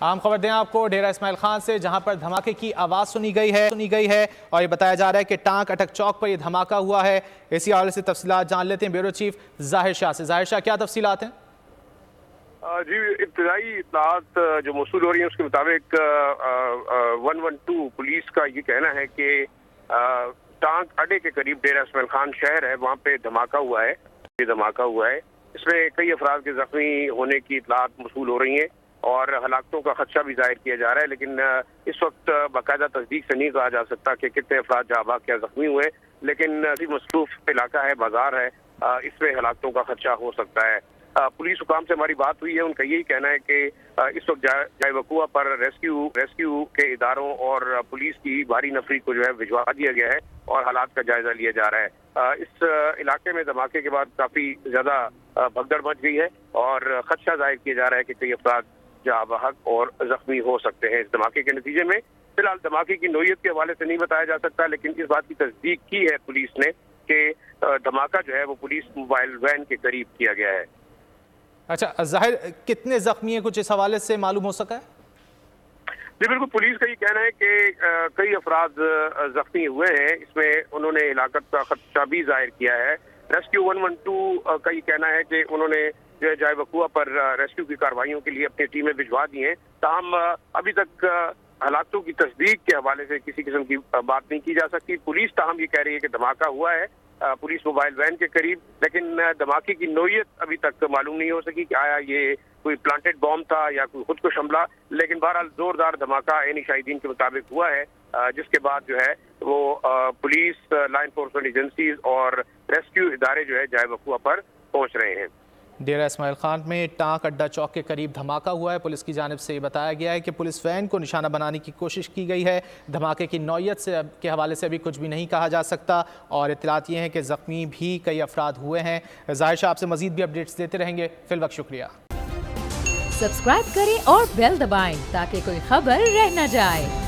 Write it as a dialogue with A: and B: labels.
A: عام خبر دیں آپ کو ڈیرہ اسماعیل خان سے، جہاں پر دھماکے کی آواز سنی گئی ہے اور یہ بتایا جا رہا ہے کہ ٹانک اٹک چوک پر یہ دھماکہ ہوا ہے۔ اسی حوالے سے تفصیلات جان لیتے ہیں بیورو چیف ظاہر شاہ سے۔ ظاہر شاہ، کیا تفصیلات ہیں؟
B: جی، ابتدائی اطلاعات جو موصول ہو رہی ہیں اس کے مطابق 112 پولیس کا یہ کہنا ہے کہ ٹانک اڈے کے قریب ڈیرہ اسماعیل خان شہر ہے، وہاں پہ دھماکہ ہوا ہے۔ اس میں کئی افراد کے زخمی ہونے کی اطلاعات موصول ہو رہی ہیں اور ہلاکتوں کا خدشہ بھی ظاہر کیا جا رہا ہے، لیکن اس وقت باقاعدہ تصدیق سے نہیں کہا جا سکتا کہ کتنے افراد جاں بحق کیا زخمی ہوئے، لیکن مصروف علاقہ ہے، بازار ہے، اس میں ہلاکتوں کا خدشہ ہو سکتا ہے۔ پولیس حکام سے ہماری بات ہوئی ہے، ان کا یہی کہنا ہے کہ اس وقت جائے وقوع پر ریسکیو کے اداروں اور پولیس کی بھاری نفری کو جو ہے بھجوا دیا گیا ہے اور حالات کا جائزہ لیا جا رہا ہے۔ اس علاقے میں دھماکے کے بعد کافی زیادہ بھگدڑ مچ گئی ہے اور خدشہ ظاہر کیا جا رہا ہے کہ کئی افراد جاں بحق اور زخمی ہو سکتے ہیں اس دھماکے کے نتیجے میں۔ فی الحال دھماکے کی نوعیت کے حوالے سے نہیں بتایا جا سکتا، لیکن اس بات کی تصدیق کی ہے پولیس نے کہ دھماکہ جو ہے وہ پولیس موبائل وین کے قریب کیا گیا ہے۔
A: اچھا ظاہر، کتنے زخمی ہیں کچھ اس حوالے سے معلوم ہو سکا ہے؟
B: جی بالکل، پولیس کا یہ کہنا ہے کہ کئی افراد زخمی ہوئے ہیں، اس میں انہوں نے ہلاکت کا خدشہ بھی ظاہر کیا ہے۔ ریسکیو 112 کا یہ کہنا ہے کہ انہوں نے جائے وقوع پر ریسکیو کی کارروائیوں کے لیے اپنی ٹیمیں بھجوا دی ہیں، تاہم ابھی تک ہلاکتوں کی تصدیق کے حوالے سے کسی قسم کی بات نہیں کی جا سکتی۔ پولیس تاہم یہ کہہ رہی ہے کہ دھماکہ ہوا ہے پولیس موبائل وین کے قریب، لیکن دھماکے کی نوعیت ابھی تک معلوم نہیں ہو سکی کہ آیا یہ کوئی پلانٹڈ بام تھا یا کوئی خود کش حملہ، لیکن بہرحال زوردار دھماکہ عینی شاہدین کے مطابق ہوا ہے، جس کے بعد جو ہے وہ پولیس، لا انفورسمنٹ ایجنسیز اور ریسکیو ادارے جو ہے جائے وقوع پر پہنچ رہے ہیں۔
A: ڈیرہ اسماعیل خان میں ٹانک اڈا چوک کے قریب دھماکہ ہوا ہے۔ پولیس کی جانب سے یہ بتایا گیا ہے کہ پولیس وین کو نشانہ بنانے کی کوشش کی گئی ہے۔ دھماکے کی نوعیت کے حوالے سے ابھی کچھ بھی نہیں کہا جا سکتا اور اطلاعات یہ ہیں کہ زخمی بھی کئی افراد ہوئے ہیں۔ ظاہر شاہ، آپ سے مزید بھی اپڈیٹس دیتے رہیں گے۔ فی الوقت شکریہ۔
C: سبسکرائب کریں اور بیل دبائیں تاکہ کوئی خبر رہ نہ جائے۔